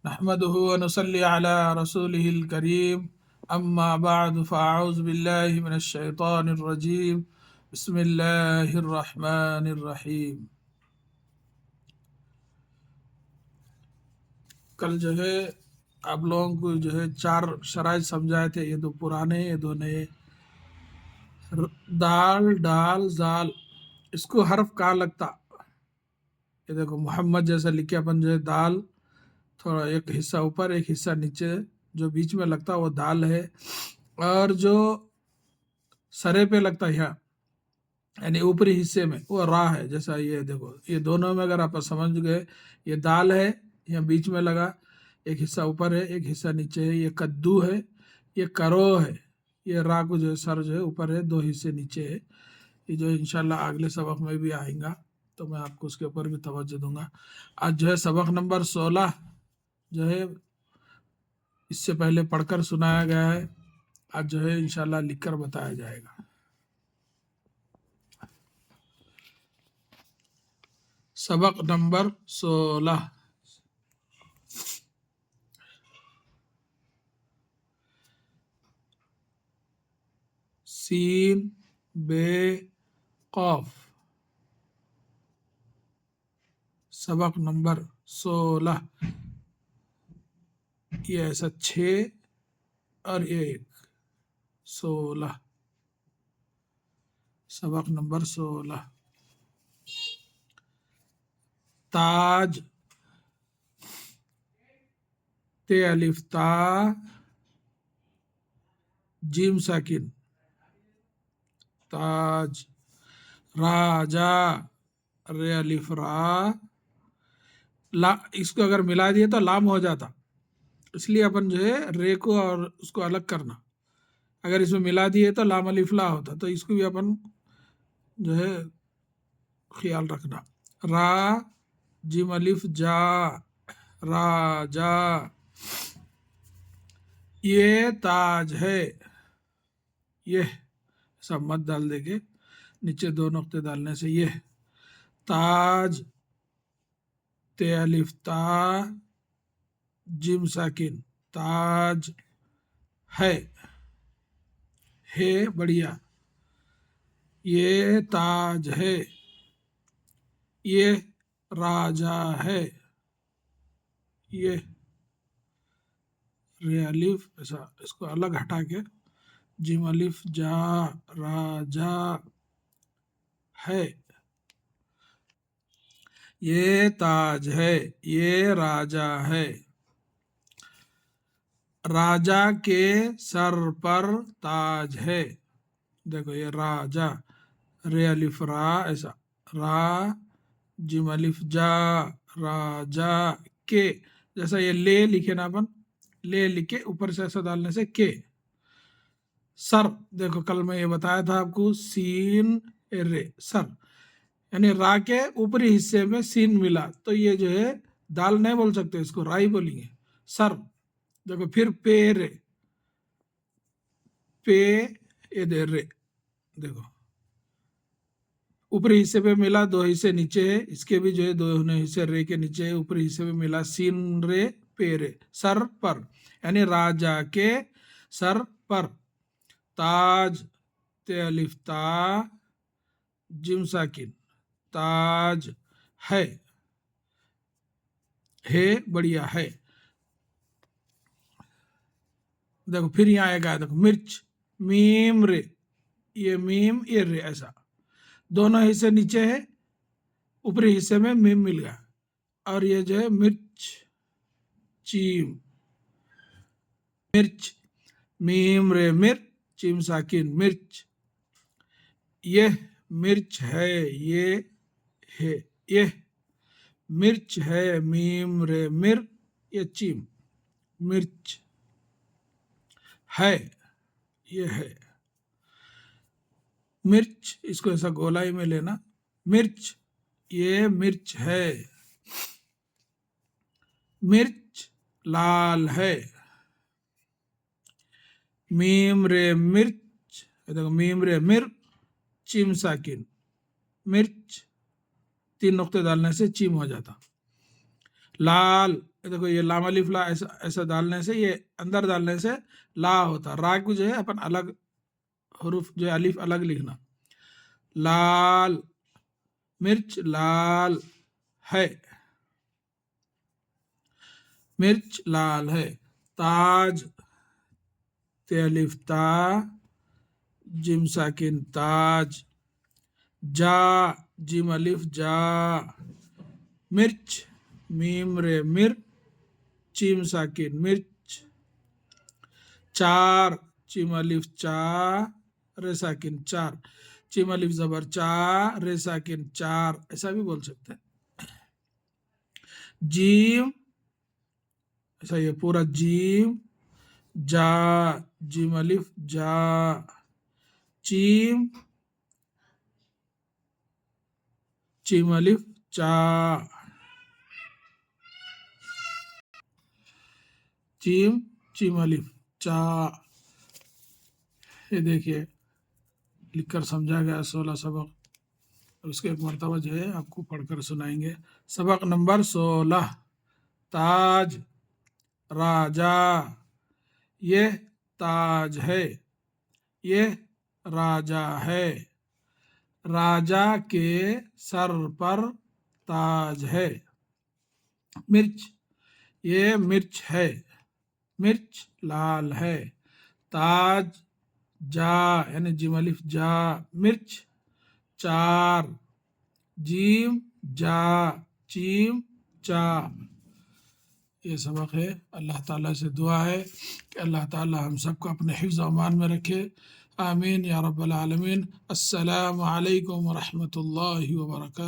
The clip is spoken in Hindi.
नहमदुहु व नुसल्ली अला रसूलिहिल करीम अम्मा बाद फ़अऊज़ु बिल्लाहि मिनश शैतानिर रजीम बिस्मिल्लाहिर रहमानिर रहीम। कल जो है आप लोगों को जो है चार शराइत समझाए थे, ये दो पुराने ये दो नए। दाल डाल जाल, इसको हर्फ कहाँ लगता? ये देखो मोहम्मद जैसा लिखे अपन जो है दाल, थोड़ा एक हिस्सा ऊपर एक हिस्सा नीचे, जो बीच में लगता वो दाल है। और जो सरे पे लगता है यहाँ यानी ऊपरी हिस्से में वो रा है। जैसा ये देखो, ये दोनों में अगर आप समझ गए, ये दाल है, यहाँ बीच में लगा, एक हिस्सा ऊपर है एक हिस्सा नीचे है। ये कद्दू है, ये करो है, ये रा को जो है सर जो है ऊपर है, दो हिस्से नीचे है। ये जो इंशाल्लाह अगले सबक में भी आएगा तो मैं आपको उसके ऊपर भी तवज्जो दूंगा। आज जो है सबक नंबर 16 जो है इससे पहले पढ़कर सुनाया गया है, आज जो है इंशाल्लाह लिखकर बताया जाएगा। सबक नंबर 16। सीन बे कौफ, सबक नंबर 16। ये ऐसा 6 और ये 1, 16। सबक नंबर 16। ताज, ते अलिफ ता, जीम साकिन ताज। राजा, रे अलिफ रा, ला, इसको अगर मिला दिए तो लाम हो जाता, इसलिए अपन जो है रे को और उसको अलग करना। अगर इसमें मिला दिए तो लाम अलिफ ला होता, तो इसको भी अपन जो है ख्याल रखना। रा जिम अलिफ जा, राजा। ये ताज है, ये सब मत डाल देके नीचे दो नुक्ते डालने से ये ताज, ते अलिफ ता, जिम साकिन ताज है बढ़िया। ये ताज है, ये राजा है, ये रे अलिफ ऐसा इसको अलग हटा के जिम अलिफ जा, राजा है। ये ताज है, ये राजा है। राजा के सर पर ताज है। देखो ये राजा, रे अलिफ रा ऐसा, रा जिम अलिफ जा, राजा के। जैसा ये ले लिखे ना अपन, ले लिखे ऊपर से ऐसा डालने से के। सर, देखो कल मैं ये बताया था आपको, सीन रे सर, यानी रा के ऊपरी हिस्से में सीन मिला तो ये जो है दाल नहीं बोल सकते, इसको रा ही बोलेंगे, सर। देखो फिर पे रे, पे ये दे रे, देखो ऊपरी हिस्से पे मिला, दो हिस्से नीचे है, इसके भी जो है दो हिस्से रे के नीचे है, ऊपरी हिस्से पे मिला सीन रे पे रे, सर पर, यानी राजा के सर पर। ताज, ते अलिफ ता, जिम साकिन ताज है बढ़िया है। देखो फिर यहाँ आएगा, देखो मिर्च, मीम रे, ये मीम ये रे ऐसा, दोनों हिस्से नीचे है, ऊपरी हिस्से में मीम मिल गया। और ये जो है मिर्च, चीम, मिर्च, मीम रे मिर्च, चीम साकिन मिर्च। ये मिर्च है, है ये मिर्च है, मीम रे मिर, ये चीम, मिर्च है, ये है। मिर्च, इसको ऐसा गोलाई में लेना, मिर्च, ये मिर्च है। मिर्च लाल है। मीम रे मिर्च, देखो मीम रे मिर, चीम साकिन मिर्च, 3 नुक्ते डालने से चीम हो जाता। लाल, देखो ये लाम अलिफ ला ऐसा ऐसा डालने से, ये अंदर डालने से ला होता। रा को जो है अपन अलग हरूफ जो है अलिफ अलग लिखना। लाल, मिर्च लाल है, मिर्च लाल है। ताज, ते अलिफ ता, जिम साकिन ताज। जा, जिम अलिफ जा, मिर्च, मीम रे मिर, चीम साकिन मिर्च। चार, चीम अलिफ चा, रे साकिन चार, चीम अलिफ जबर चा, रे साकिन चार, ऐसा भी बोल सकते हैं। जीम, ऐसा ये पूरा जीम। जा, जिम अलिफ जा, चीम, चीम अलिफ चा, चीम, चीम अलिफ चा। ये देखिए लिखकर समझा गया 16 सबक, और उसके एक मरतबा जो है आपको पढ़कर सुनाएंगे। सबक नंबर 16। ताज, राजा, ये ताज है, ये राजा है, राजा के सर पर ताज है। मिर्च, ये मिर्च है, मिर्च लाल है। ताज, जा यानी जिम अलिफ जा, मिर्च। चार, जीम जा, चीम चा। ये सबक है। अल्लाह ताला से दुआ है कि अल्लाह ताला हम सबको अपने हिफ्ज़ व अमान में रखे। आमीन या रब्बल आलमीन। अस्सलामु अलैकुम व रहमतुल्लाहि व बरकातुहू।